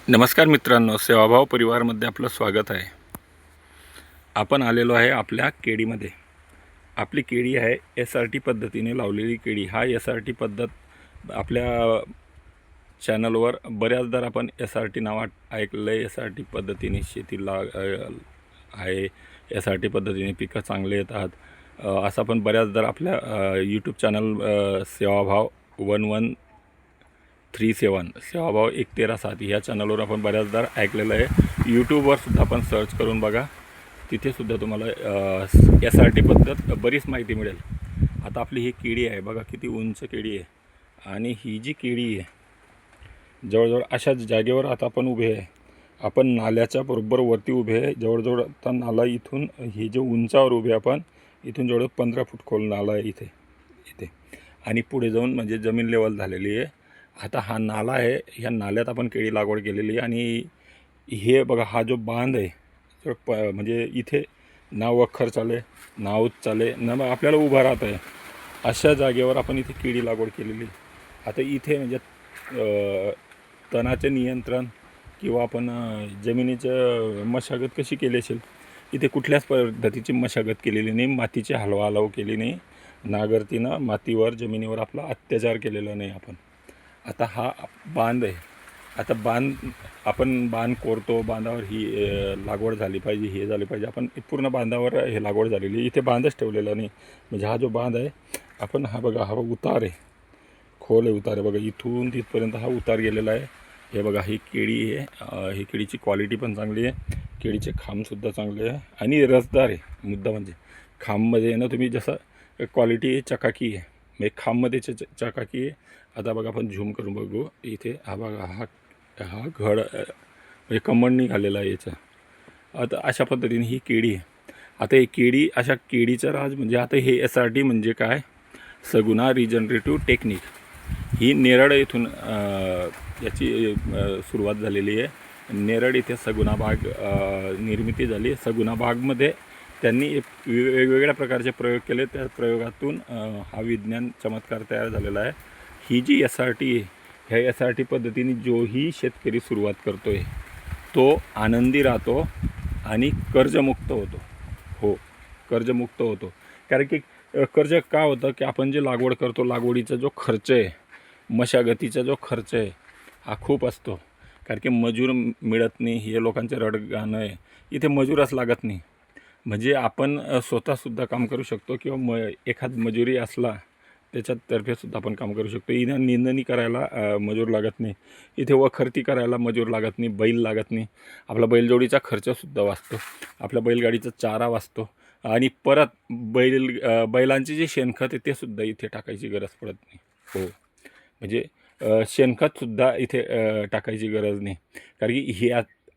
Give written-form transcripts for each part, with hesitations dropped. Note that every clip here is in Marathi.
नमस्कार मित्रांनो, सेवाभाव परिवारमध्ये आपलं स्वागत आहे. आपण आलेलो आहे आपल्या केळीमध्ये. आपली केळी आहे SRT पद्धतीने लावलेली केळी. हा SRT पद्धत आपल्या चॅनलवर बऱ्याचदा आपण SRT नाव ऐकलं आहे. SRT पद्धतीने शेतीला आहे, SRT पद्धतीने पिकं चांगले येतात, असं आपण बऱ्याचदा आपल्या यूट्यूब चॅनल सेवाभाव 1137 सेवाभाव 113.7 ह्या चॅनलवर आपण बऱ्याचदा ऐकलेलं आहे. यूट्यूबवर सुद्धा आपण सर्च करून बघा, तिथेसुद्धा तुम्हाला SRT पद्धत बरीच माहिती मिळेल. आता आपली ही केळी आहे बघा, किती उंच केळी आहे. आणि ही जी केळी आहे जवळजवळ अशा जागेवर आता आपण उभे आहे. आपण नाल्याच्या बरोबर वरती उभे आहे. जवळजवळ आता नाला इथून ही जे उंचावर उभे आपण, इथून जवळ 15 फूट खोल नाला आहे इथे. आणि पुढे जाऊन म्हणजे जमीन लेवल झालेली आहे. आता हा नाला आहे, ह्या नाल्यात आपण केळी लागवड केलेली आहे. आणि हे बघा, हा जो बांध आहे म्हणजे इथे ना वखर चाले ना उच चाले ना आपल्याला उभा राहत आहे, अशा जागेवर आपण इथे केळी लागवड केलेली. आता इथे म्हणजे तणाचे नियंत्रण किंवा आपण जमिनीचं मशागत कशी केली असेल, इथे कुठल्याच पद्धतीची मशागत केलेली नाही. मातीची हलवाहलव केली नाही. नांगरतीनं मातीवर जमिनीवर आपला अत्याचार केलेला नाही आपण. आता हा बांध आहे. आता आपण बांध कोरतो, बांधावर ही लागवड झाली पाहिजे, हे झाली पाहिजे. आपण पूर्ण बांधावर हे लागवड झालेली, इथे बांधच ठेवलेला नाही. म्हणजे हा जो बांध आहे आपण, हा बघा, हा उतार आहे, खोल आहे उतार आहे बघा, इथून तिथपर्यंत हा उतार गेलेला आहे. हे बघा, ही केळी आहे. ही केळीची क्वालिटी पण चांगली आहे. केळीचे खांबसुद्धा चांगले आहे आणि रसदार आहे. मुद्दा म्हणजे खांबमध्ये ना, तुम्ही जसं क्वालिटी चकाकी आहे, म्हणजे खांबमध्ये चकाकी आहे. आता बघा, आपण झूम करून बघू इथे. हा बघा, हा घड म्हणजे कमळ निघालेला आहे याचा. आता अशा पद्धतीने ही केळी आहे. आता ही केळी, अशा केळीचं राज म्हणजे आता हे SRT म्हणजे काय, सगुणा रिजनरेटिव्ह टेक्निक. ही नेरळ येथून याची सुरुवात झालेली आहे. नेरळ इथे सगुणा बाग निर्मिती झाली. सगुणा बागमध्ये त्यांनी वेगवेगळ्या प्रकारचे प्रयोग केले. त्या प्रयोगातून हा विज्ञान चमत्कार तयार झालेला आहे. ही जी SRT आहे, ह्या SRT पद्धतीने जोही शेतकरी सुरुवात करतो आहे तो आनंदी राहतो आणि कर्जमुक्त होतो. हो, कर्जमुक्त होतो. कारण की कर्ज का होतं की आपण जे लागवड करतो, लागवडीचा जो खर्च आहे, मशागतीचा जो खर्च आहे, हा खूप असतो. कारण की मजूर मिळत नाही, हे लोकांचं रडगाणं आहे. इथे मजूरच लागत नाही. म्हणजे आपण स्वतःसुद्धा काम करू शकतो किंवा एखाद मजुरी असला त्याच्यातर्फेसुद्धा आपण काम करू शकतो. इथं निंदणी करायला मजूर लागत नाही. इथे वखरती करायला मजूर लागत नाही, बैल लागत नाही. आपला बैलजोडीचा खर्चसुद्धा वाचतो, आपल्या बैलगाडीचा चारा वाचतो. आणि परत बैलांचे जे शेणखत आहे ते सुद्धा इथे टाकायची गरज पडत नाही. हो, म्हणजे शेणखतसुद्धा इथे टाकायची गरज नाही. कारण की हे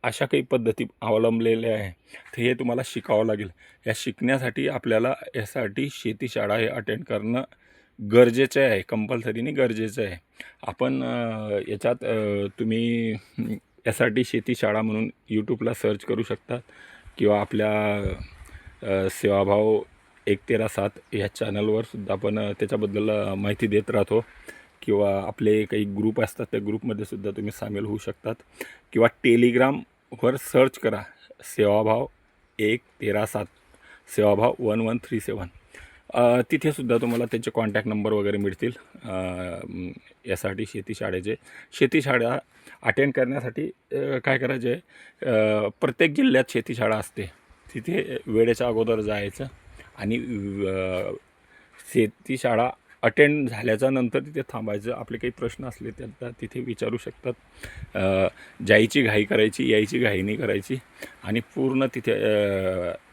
अशा काही पद्धती अवलंबलेल्या आहे. तर हे तुम्हाला शिकावं लागेल. या शिकण्यासाठी आपल्याला SRT शेती शाळा हे अटेंड करणं गरजेचं आहे, कंपल्सरीने गरजेचं आहे. आपण याच्यात तुम्ही SRT शेती शाळा म्हणून यूट्यूबला सर्च करू शकता किंवा आपल्या सेवाभाव 113.7 ह्या चॅनलवर सुद्धा आपण त्याच्याबद्दल माहिती देत राहतो. किंवा आपले काही ग्रुप असतात, त्या ग्रुपमध्ये सुद्धा तुम्ही सामील होऊ शकतात. किंवा टेलिग्रामवर सर्च करा सेवाभाव 113.7 सेवाभाव 1137. तिथेसुद्धा तुम्हाला त्यांचे कॉन्टॅक्ट नंबर वगैरे मिळतील. SRT शेती शाळेचे. शेती शाळा अटेंड करण्यासाठी काय करायचे आहे, प्रत्येक जिल्ह्यात शेती शाळा असते. तिथे वेळेच्या अगोदर जायचं आणि शेती शाळा अटेंड झाल्याच्या नंतर तिथे थांबायचं. आपले काही प्रश्न असले त्या तिथे विचारू शकतात. जायची घाई करायची, यायची घाई नाही करायची. आणि पूर्ण तिथे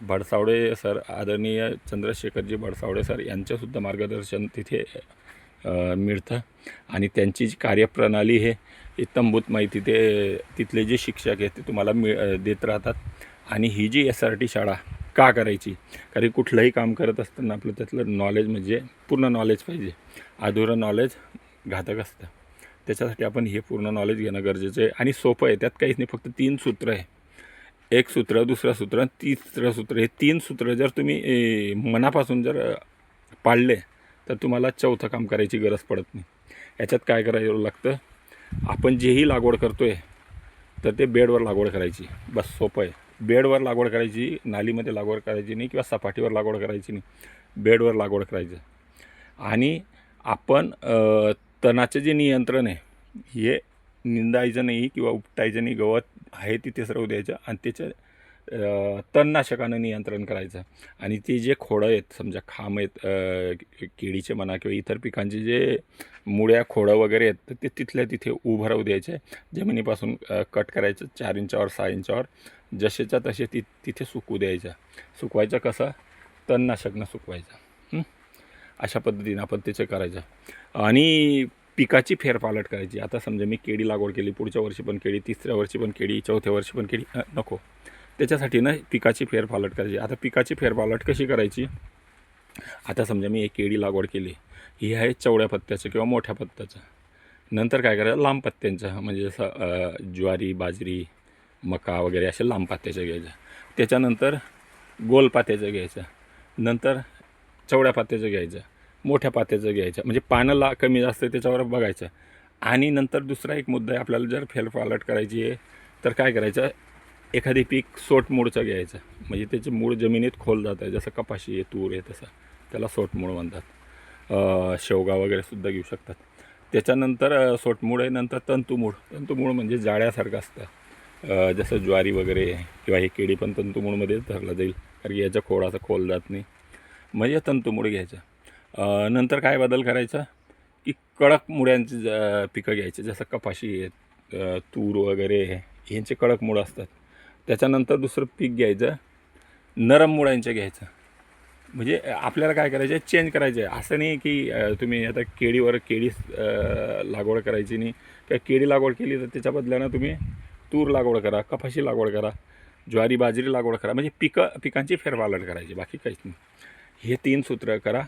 भडसावडे सर, आदरणीय चंद्रशेखरजी भडसावडे सर यांचंसुद्धा मार्गदर्शन तिथे मिळतं. आणि त्यांची जी कार्यप्रणाली आहे, इत्थंभूत माहिती ते तिथले जे शिक्षक आहेत ते तुम्हाला देत राहतात. आणि ही जी SRT शाळा का करायची, कारण कुठलंही काम करत असताना आपलं त्यातलं नॉलेज म्हणजे पूर्ण नॉलेज पाहिजे. अधुरं नॉलेज घातक असतं. त्याच्यासाठी आपण हे पूर्ण नॉलेज घेणं गरजेचं आहे. आणि सोपं आहे, त्यात काहीच नाही. फक्त 3 सूत्र आहे. एक सूत्र, दुसरं सूत्र, तिसरं सूत्र. हे 3 सूत्र जर तुम्ही मनापासून जर पाळले तर तुम्हाला चौथं काम करायची गरज पडत नाही. याच्यात काय करायला लागतं, आपण जेही लागवड करतो आहे तर ते बेडवर लागवड करायची. बस सोपं आहे. बेडवर लागवड करायची, नालीमध्ये लागवड करायची नाही किंवा सपाटीवर लागवड करायची नाही, बेडवर लागवड करायचं. आणि आपण तणाचं जे नियंत्रण आहे हे निंदायचं नाही किंवा उपटायचं नाही, गवत आहे तिथेच राहू द्यायचं आणि त्याचं तणनाशकानं नियंत्रण करायचं. आणि ते जे खोडं आहेत समजा, खांब आहेत केळीचे म्हणा किंवा इतर पिकांचे जे मुळ्या खोडं वगैरे आहेत, तर ते तिथल्या तिथे उभं राहू द्यायचे. जमिनीपासून कट करायचं 4 इंचावर 6 इंचावर, जसेच्या तसे तिथे सुकू द्यायचं. सुकवायचं कसं? तणनाशकनं सुकवायचं. अशा पद्धतीने आपण त्याचं करायचं. आणि पिकाची फेरपालट करायची. आता समजा मी केळी लागवड केली, पुढच्या वर्षी पण केळी, तिसऱ्या वर्षी पण केळी, चौथ्या वर्षी पण केळी नको. त्याच्यासाठी ना पिकाची फेरपालट करायची. आता पिकाची फेरपालट कशी करायची? आता समजा मी एक केळी लागवड केली, ही आहे चवड्या पत्त्याचं किंवा मोठ्या पत्त्याचं. नंतर काय करायचं? लांब पत्त्यांचं, म्हणजे जसं ज्वारी, बाजरी, मका वगैरे असे लांब पात्याचं घ्यायचं. त्याच्यानंतर गोल पात्याचं घ्यायचं. नंतर चवड्या पात्याचं घ्यायचं, मोठ्या पात्याचं घ्यायचं. म्हणजे पानं कमी जास्त त्याच्यावर बघायचं. आणि नंतर दुसरा एक मुद्दा आहे, आपल्याला जर फेरपालट करायची आहे तर काय करायचं? एखादी पीक सोटमूळचं घ्यायचं, म्हणजे त्याचे मूळ जमिनीत खोल जातं. जसं कपाशी आहे, तूर आहे, तसं त्याला सोटमूळ म्हणतात. शेवगा वगैरे सुद्धा घेऊ शकतात. त्याच्यानंतर सोटमूळ आहे. नंतर तंतुमूळ. तंतुमूळ म्हणजे जाळ्यासारखं असतं, जसं ज्वारी वगैरे किंवा हे केळी पण तंतुमूळमध्येच धरलं जाईल, कारण की याच्या खोडाचा खोल जात नाही. म्हणजे तंतुमूळ घ्यायचं. नंतर काय बदल करायचा की कडक मुळ्यांची पिकं घ्यायची, जसं कपाशी आहेत, तूर वगैरे ह्यांचे कडक मुळं असतात. त्याच्यानंतर दुसरं पीक घ्यायचं नरम मुळ्यांचं घ्यायचं. म्हणजे आपल्याला काय करायचं आहे? चेंज करायचं आहे. असं नाही की तुम्ही आता केळीवर लागवड करायची नाही, किंवा केळी लागवड केली तर त्याच्या बदल्यानं तुम्ही तूर लागवड करा, कपाशी लागवड करा, ज्वारी बाजरी लागवड करा. म्हणजे पिकांची फेरपालट करायची, बाकी काहीच नाही. हे 3 सूत्र करा.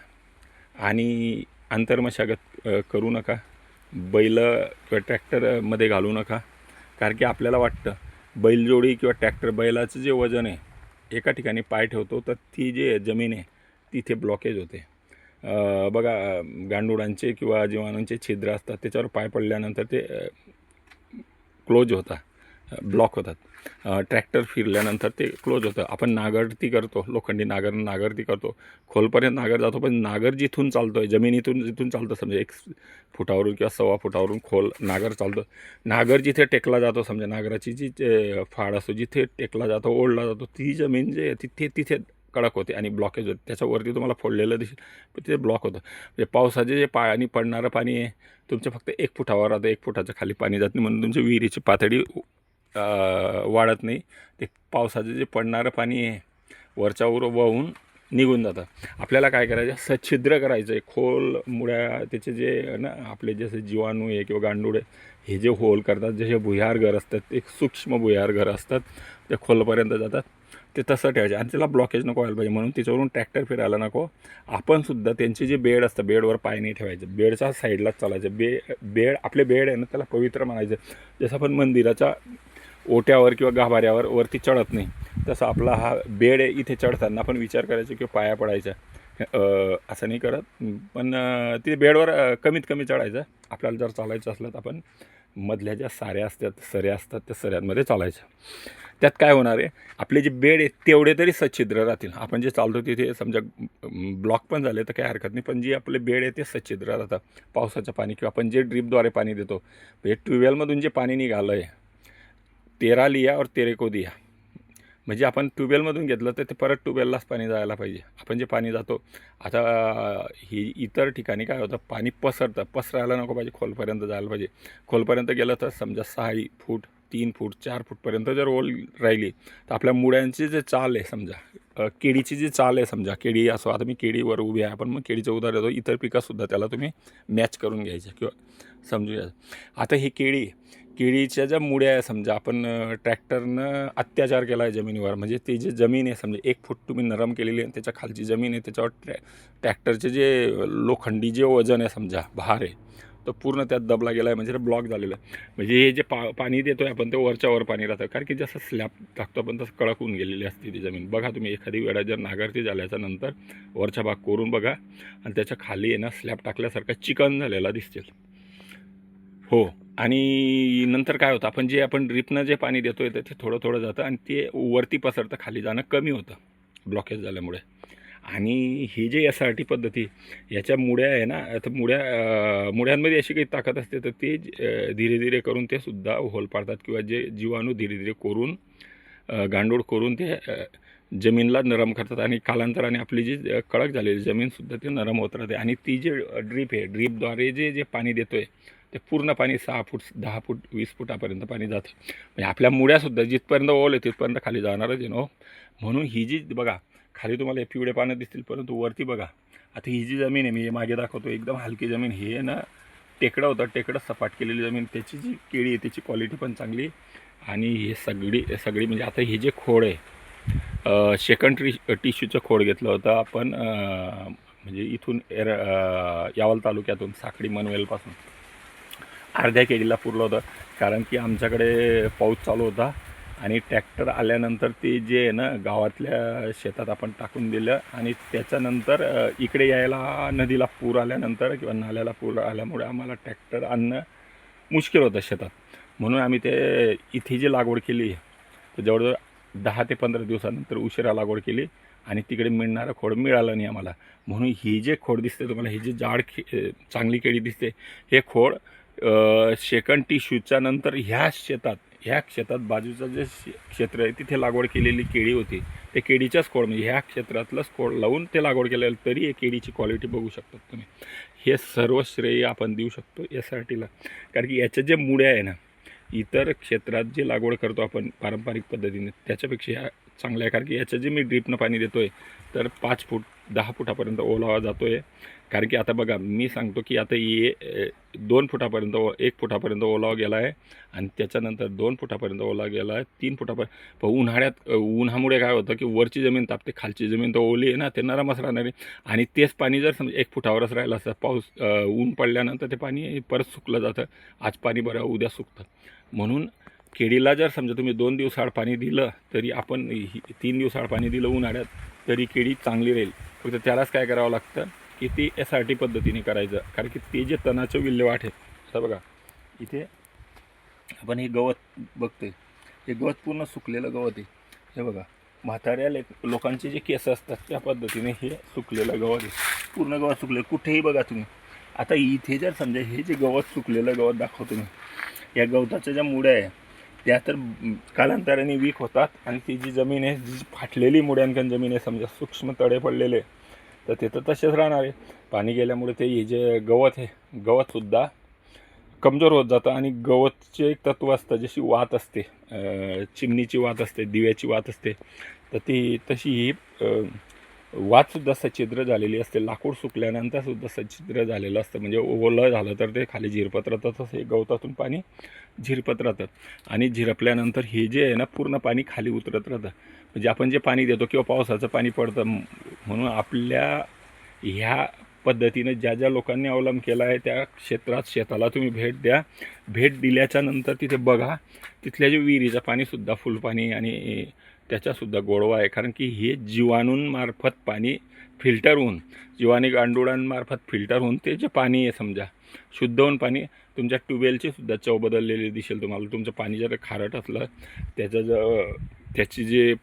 आणि आंतरमशागत करू नका, बैल किंवा ट्रॅक्टरमध्ये घालू नका. कारण की आपल्याला वाटतं बैलजोडी किंवा ट्रॅक्टर, बैलाचं जे वजन आहे, एका ठिकाणी पाय ठेवतो तर ती जी जमीन आहे तिथे ब्लॉकेज होते. बघा, गांडुळांचे किंवा जीवाणूंचे छिद्र असतात, त्याच्यावर पाय पडल्यानंतर ते क्लोज होतात, ब्लॉक होतात. ट्रॅक्टर फिरल्यानंतर ते क्लोज होतं. आपण नांगरती करतो, लोखंडी नांगरती करतो, खोलपर्यंत नांगर जातो, पण नांगर जिथून चालतो आहे, जिथून चालतं, समजा 1 फुटावरून किंवा 1.25 फुटावरून खोल नांगर चालतो. नांगर जिथे टेकला जातो, समजा नांगराची जी फाड असतो, जिथे टेकला जातो, ओढला जातो, ती जमीन जे तिथे कडक होते आणि ब्लॉकेज होते. त्याच्यावरती तुम्हाला फोडलेलं दिसेल, पण तिथे ब्लॉक होतं. म्हणजे पावसाचे जे पाणी पडणारं पाणी आहे तुमचं फक्त 1 फुटावर राहतं, 1 फुटाच्या खाली पाणी जात नाही, म्हणून तुमच्या विहिरीची पातळी वाढत नाही. ते पावसाचं जे पडणारं पाणी आहे वरच्यावर वाहून निघून जातं. आपल्याला काय करायचं? सच्छिद्र करायचं आहे. खोल मुळ्या त्याचे जे ना आपले जसे जीवाणू आहे किंवा गांडूळ आहे, हे जे होल करतात, जसे भुयार घर असतात, ते सूक्ष्म भुयार घर असतात, ते खोलपर्यंत जातात, ते तसं ठेवायचे. आणि त्याला ब्लॉकेज नको व्हायला पाहिजे, म्हणून त्याच्यावरून ट्रॅक्टर फिरायला नको. आपण सुद्धा त्यांचे जे बेड असतं, बेडवर पाय नाही ठेवायचं, बेडच्या साईडलाच चालायचं. बेड आपले बेड आहे ना, त्याला पवित्र म्हणायचं. जसं आपण मंदिराच्या ओट्यावर किंवा गाभाऱ्यावर वरती चढत नाही, तसं आपला हा बेड आहे, इथे चढताना आपण विचार करायचा किंवा पाया पडायचा. असं नाही करत, पण ते बेडवर कमीत कमी चढायचं. आपल्याला जर चालायचं असलं तर आपण मधल्या ज्या सऱ्या असतात त्या सऱ्यांमध्ये चालायचं. त्यात काय होणार आहे? आपले जे बेड आहेत तेवढे तरी सच्छिद्र राहतील. आपण जे चालतो तिथे समजा ब्लॉक पण झाले तर काही हरकत नाही, पण जे आपले बेड आहे ते सच्छिद्र राहतात. पावसाचं पाणी किंवा आपण जे ड्रीपद्वारे पाणी देतो, म्हणजे ट्यूबवेलमधून जे पाणी निघालं आहे, 13 लिया और 13 को दिया, म्हणजे आपण ट्यूबवेलमधून घेतलं तर ते परत ट्यूबवेललाच पाणी जायला पाहिजे. आपण जे पाणी जातो आता ही इतर ठिकाणी काय होतं, पाणी पसरायला नको पाहिजे, खोलपर्यंत जायला पाहिजे. खोलपर्यंत गेलं तर समजा 6 फूट 3 फूट 4 फूटपर्यंत जर ओल राहिली तर आपल्या मुळ्यांची जे चाल आहे, समजा केळीची जी चाल आहे, समजा केळी असो, आता मी केळीवर उभी आहे, आपण मग केळीचं उदाहरण देतो, इतर पिकासुद्धा त्याला तुम्ही मॅच करून घ्यायचं किंवा समजूया. आता ही केळीच्या ज्या मुळ्या आहे, समजा आपण ट्रॅक्टरनं अत्याचार केला आहे जमिनीवर, म्हणजे ती जी जमीन आहे समजा 1 फूट तुम्ही नरम केलेली आहे, त्याच्या खालची जमीन आहे, त्याच्यावर ट्रॅक्टरचे जे लोखंडी जे वजन आहे, समजा भार आहे, तो पूर्ण त्यात दबला गेला आहे, म्हणजे ब्लॉक झालेलं आहे. म्हणजे हे जे पाणी देतो आहे आपण, ते वरच्यावर पाणी राहतं, कारण की जसं स्लॅब टाकतो आपण तसं कडक होऊन गेलेली असते ती जमीन. बघा तुम्ही एखादी वेळा जर नांगरती झाल्याच्या नंतर वरचा भाग कोरून बघा, आणि त्याच्या खाली आहे ना स्लॅब टाकल्यासारखा चिकन झालेला दिसतील. हो. आणि नंतर काय होतं, आपण ड्रिपनं जे पाणी देतोय तर ते थोडं थोडं जातं आणि ते वरती पसरतं, खाली जाणं कमी होतं ब्लॉकेज झाल्यामुळे. आणि ही जी SRT पद्धती, याच्या मुळ्या आहे ना, आता मुळ्यांमध्ये अशी काही ताकद असते, तर ते धीरे धीरे करून ते सुद्धा होल पाडतात किंवा जे जीवाणू धीरे धीरे करून गांडूळ करून ते जमीनला नरम करतात आणि कालांतराने आपली जी कडक झालेली जमीनसुद्धा ती नरम होत राहते. आणि ती जी ड्रीप आहे, ड्रीपद्वारे जे जे पाणी देतोय ते पूर्ण पाणी 6 फूट 10 फूट 20 फुटापर्यंत पाणी जातं. म्हणजे आपल्या मुळ्यासुद्धा जिथपर्यंत ओल आहे तिथपर्यंत खाली जाणारच आहे ना. म्हणून ही जी बघा, खाली तुम्हाला हे पिवळे पानं दिसतील, परंतु वरती बघा, आता ही जी जमीन आहे मी मागे दाखवतो, एकदम हलकी जमीन. हे आहे ना टेकडं होतं, टेकडं सपाट केलेली जमीन, त्याची जी केळी आहे त्याची क्वालिटी पण चांगली. आणि हे सगळी म्हणजे आता हे जे खोड आहे, सेकंडरी टिश्यूचं खोड घेतलं होतं आपण, म्हणजे इथून यावल तालुक्यातून साखळी मनवेलपासून अर्ध्या केळीला पुरलं होतं. कारण की आमच्याकडे पाऊस चालू होता आणि ट्रॅक्टर आल्यानंतर ते जे आहे ना गावातल्या शेतात आपण टाकून दिलं. आणि त्याच्यानंतर इकडे यायला नदीला पूर आल्यानंतर किंवा नाल्याला पूर आल्यामुळे आम्हाला ट्रॅक्टर आणणं मुश्किल होतं शेतात. म्हणून आम्ही ते इथे जी लागवड केली तर जवळजवळ 10 ते 15 दिवसानंतर उशिरा लागवड केली आणि तिकडे मिळणारं खोड मिळालं नाही आम्हाला. म्हणून ही जे खोड दिसते तुम्हाला, ही जी जाड चांगली केळी दिसते, हे खोड सेकंड टिश्यूच्या नंतर ह्या क्षेत्रात बाजूचं जे क्षेत्र आहे तिथे लागवड केलेली केळी होती. ते केळीच्याच खोड, म्हणजे ह्या क्षेत्रातलंच खोड लावून ते लागवड केलेलं, तरी हे केळीची क्वालिटी बघू शकतात तुम्ही. हे सर्व श्रेय आपण देऊ शकतो SRTला. कारण की याच्या जे मुळ्या आहे ना, इतर क्षेत्रात जे लागवड करतो आपण पारंपरिक पद्धतीने त्याच्यापेक्षा ह्या चांगल्या आहे. कारण की याचं जे मी ड्रीपनं पाणी देतो आहे तर 5 फूट 10 फुटापर्यंत ओलावा जातो आहे. कारण की आता बघा, मी सांगतो की आता हे 2 फुटापर्यंत 1 फुटापर्यंत ओलावा गेला आहे आणि त्याच्यानंतर 2 फुटापर्यंत ओलावा गेला आहे, 3 फुटापर्यंत. पण उन्हाळ्यात उन्हामुळे काय होतं की वरची जमीन तापते, खालची जमीन तर ओली आहे ना, ते नरमच राहणार आहे. आणि तेच पाणी जर समजा 1 फुटावरच राहिलं असतं, पाऊस ऊन पडल्यानंतर ते पाणी परत सुकलं जातं. आज पाणी बरं, उद्या सुकतं. म्हणून केळीला जर समजा तुम्ही 2 दिवसाआड पाणी दिलं, तरी आपण 3 दिवसाआड पाणी दिलं उन्हाळ्यात, तरी केळी चांगली राहील. फक्त त्यालाच काय करावं लागतं की ती SRT पद्धतीने करायचं. कारण की ते जे तणाचं विल्हेवाट आहे, आता बघा इथे आपण हे गवत बघतोय, हे गवत पूर्ण सुकलेलं गवत आहे. हे बघा, म्हाताऱ्या लोकांचे जे केस असतात त्या पद्धतीने हे सुकलेलं गवत आहे, पूर्ण गवत सुकले कुठेही बघा तुम्ही. आता इथे जर समजा हे जे गवत सुकलेलं गवत दाखवतो मी, या गवताच्या ज्या मुळ्या आहे त्या तर कालांतराने वीक होतात आणि ती जी जमीन आहे, जी फाटलेली मुळ्यांकन जमीन आहे, समजा सूक्ष्म तडे पडलेले, तर ते तर तसेच राहणार आहे. पाणी गेल्यामुळे ते हे जे गवत आहे, गवतसुद्धा कमजोर होत जातं. आणि गवतचे एक तत्त्व असतं, जशी वात असते, चिमणीची वात असते, दिव्याची वात असते, तर ती तशी ही वातसुद्धा सच्छिद्र झालेली असते. लाकूड सुकल्यानंतरसुद्धा सच्छिद्र झालेलं असतं, म्हणजे ओलं झालं तर ते खाली झिरपत राहतं. तसं हे गवतातून पाणी झिरपत राहतं आणि झिरपल्यानंतर हे जे आहे ना पूर्ण पाणी खाली उतरत राहतं. म्हणजे आपण जे पाणी देतो किंवा पावसाचं पाणी पडतं, म्हणून आपल्या ह्या पद्धतीनं ज्या ज्या लोकांनी अवलंब केला आहे त्या शेताला तुम्ही भेट द्या. भेट दिल्याच्या नंतर तिथे बघा, तिथल्या जे विहिरीचं पाणीसुद्धा फुलपाणी आणि त्याच्यासुद्धा गोडवा आहे. कारण की हे जीवाणूंमार्फत पाणी फिल्टर होऊन, जीवाणू गांडुळांमार्फत फिल्टर होऊन ते जे पाणी आहे समजा शुद्ध होऊन पाणी, तुमच्या ट्यूबवेलची सुद्धा चव बदललेली दिसेल तुम्हाला. तुमचं पाणी जर खारट असलं, त्याची जे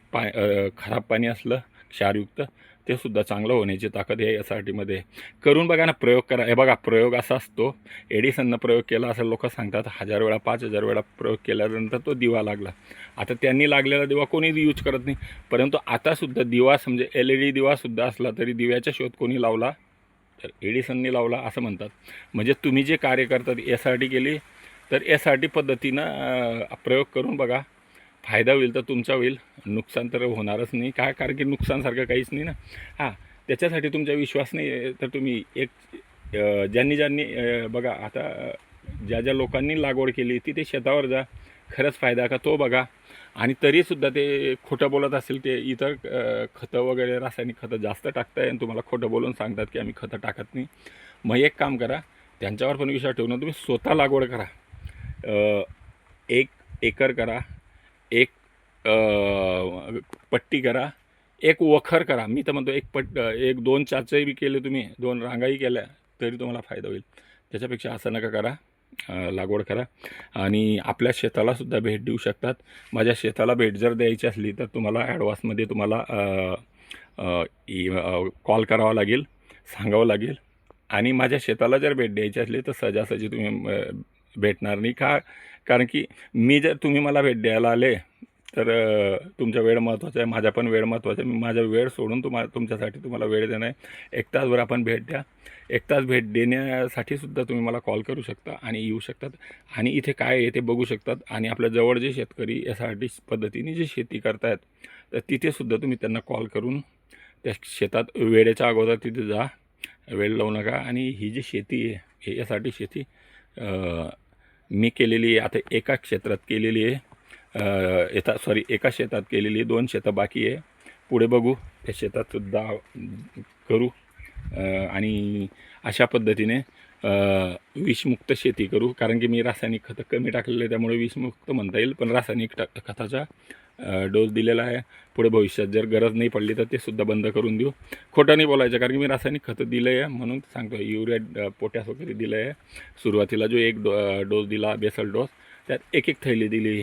खराब पाणी असलं क्षारयुक्त, ते सुद्धा चांगलं होण्याची ताकद आहे SRTमध्ये. करून बघा ना, प्रयोग करा. हे बघा, प्रयोग असा असतो, एडिसननं प्रयोग केला असं लोक सांगतात. 1000 वेळा 5000 वेळा प्रयोग केल्यानंतर तो दिवा लागला. आता त्यांनी लागलेला दिवा कोणी यूज करत नाही, परंतु आतासुद्धा दिवा समजा LED दिवासुद्धा असला तरी दिव्याचा शोध कोणी लावला, तर एडिसनने लावला असं म्हणतात. म्हणजे तुम्ही जे कार्य करतात SRT केली तर SRT पद्धतीनं प्रयोग करून बघा, फायदा होईल तर तुमचा होईल, नुकसान तर होणारच नाही. काय, कारण की नुकसानसारखं काहीच नाही ना. हां, त्याच्यासाठी तुमचा विश्वास नाही तर तुम्ही ज्यांनी बघा, आता ज्या लोकांनी लागवड केली तिथे शेतावर जा, खरंच फायदा का तो बघा. आणि तरीसुद्धा ते खोटं बोलत असेल, ते इतर खतं वगैरे रासायनिक खतं जास्त टाकताय आणि तुम्हाला खोटं बोलून सांगतात की आम्ही खतं टाकत नाही. मग एक काम करा, त्यांच्यावर पण विश्वास ठेवून तुम्ही स्वतः लागवड करा. 1 एकर करा, एक पट्टी करा, एक वखर करा. मी तर म्हणतो 1-2 चाचही बी केले तुम्ही, 2 रांगाही केल्या तरी तुम्हाला फायदा होईल. त्याच्यापेक्षा असं नका करा. लागवड करा आणि आपल्या शेतालासुद्धा भेट देऊ शकतात. माझ्या शेताला भेट जर द्यायची असली तर तुम्हाला ॲडव्हान्समध्ये तुम्हाला कॉल करावा लागेल, सांगावं लागेल. आणि माझ्या शेताला जर भेट द्यायची असली तर सहजासहजी तुम्ही भेटणार नाही. कारण की तुम्ही मला भेट द्यायला आले तर तुमचा वेळ महत्त्वाचा आहे, माझा पण वेळ महत्त्वाचा आहे. मी माझा वेळ सोडून तुमच्यासाठी तुम्हाला वेळ देणं आहे. 1 तासभर आपण भेट द्या. 1 तास भेट देण्यासाठी सुद्धा तुम्ही मला कॉल करू शकता आणि येऊ शकतात आणि इथे काय आहे ते बघू शकतात. आणि आपल्या जवळ जे शेतकरी यासाठी पद्धतीने जी शेती करतायत तर तिथेसुद्धा तुम्ही त्यांना कॉल करून त्या शेतात वेळेच्या अगोदर तिथे जा, वेळ लावू नका. आणि ही जी शेती आहे हे यासाठी शेती मी केलेली आहे. आता एका क्षेत्रात केलेली आहे, एका शेतात केलेली आहे, 2 शेतं बाकी आहे. पुढे बघू त्या शेतातसुद्धा करू आणि अशा पद्धतीने विषमुक्त शेती करू. कारण की मी रासायनिक खतं कमी टाकलेलं आहे त्यामुळे विषमुक्त म्हणता येईल, पण रासायनिक खताचा डोस दिलेला आहे. पुढे भविष्यात जर गरज नाही पडली तर ते सुद्धा बंद करून देऊ. खोटं नाही बोलायचं, कारण की मी रासायनिक खतं दिलं आहे म्हणून सांगतो. युरिया पोटॅश वगैरे दिलं आहे. सुरुवातीला जो एक डोस दिला बेसल डोस, त्यात एक थैली दिली,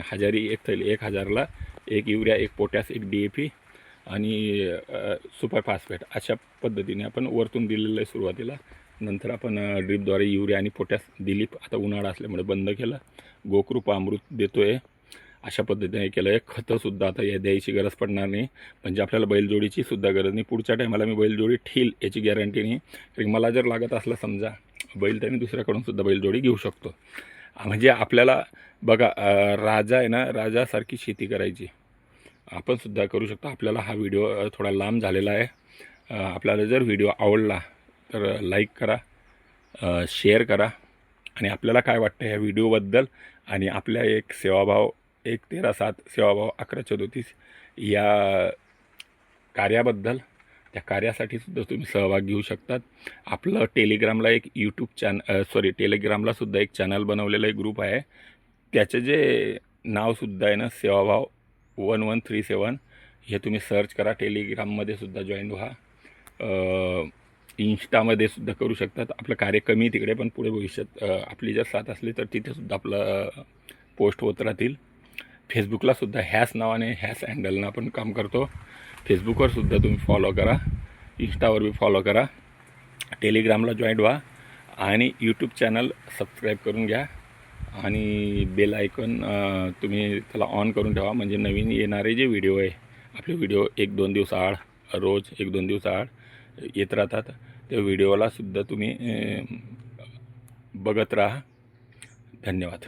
1000 एक थैली, 1000ला 1 युरिया, 1 पोटॅश, 1 DAP आणि सुपर फॉस्फेट अशा पद्धतीने आपण वरतून दिलेलं आहे सुरुवातीला. नंतर आपण ड्रीपद्वारे युरिया आणि पोटॅश दिली. आता उन्हाळा असल्यामुळे बंद केलं. गोकृपा अमृत देतो आहे, अशा पद्धतीने केलं आहे. खतंसुद्धा आता या द्यायची गरज पडणार नाही, म्हणजे आपल्याला बैलजोडीची सुद्धा गरज नाही. पुढच्या टायमाला मी बैलजोडी ठेईल याची गॅरंटी नाही, कारण मला जर लागत असलं समजा बैल त्याने दुसऱ्याकडून सुद्धा बैलजोडी घेऊ शकतो. म्हणजे आपल्याला बघा राजा आहे ना, राजासारखी शेती करायची आपण सुद्धा करू शकतो. आपल्याला हा व्हिडिओ थोडा लांब झालेला आहे. आपल्याला जर व्हिडिओ आवडला तर लाईक करा, शेअर करा. आणि आपल्याला काय वाटतं ह्या व्हिडिओबद्दल आणि आपल्या एक सेवाभाव 113-7 सेवाभाव 1134 या कार्याबद्दल, त्या कार्यासाठी सुद्धा तुम्ही सहभाग घेऊ शकतात. आपलं टेलिग्रामला एक टेलिग्रामला सुद्धा एक चॅनल बनवलेलं एक ग्रुप आहे. त्याचं जे नावसुद्धा आहे ना, सेवाभाव 1137, हे तुम्ही सर्च करा. टेलिग्राममध्ये सुद्धा जॉईन व्हा. इंस्टामध्ये सुद्धा करू शकतात. आपलं कार्य कमी तिकडे, पण पुढे भविष्यात आपली जर साथ असली तर तिथेसुद्धा आपलं पोस्ट होत राहतील. फेसबुकलासुद्धा ह्याच नावाने, ह्याच हँडलनं आपण काम करतो. फेसबुकवर सुद्धा तुम्ही फॉलो करा, इंस्टावर बी फॉलो करा, टेलिग्रामला जॉईन व्हा आणि यूट्यूब चॅनल सबस्क्राईब करून घ्या आणि बेल आयकॉन तुम्ही त्याला ऑन करून ठेवा, म्हणजे नवीन येणारे जे व्हिडिओ आहे, आपले व्हिडिओ 1-2 दिवसाआड, रोज 1-2 दिवसाआड येत राहतात. त्या व्हिडिओलासुद्धा तुम्ही बघत राहा. धन्यवाद.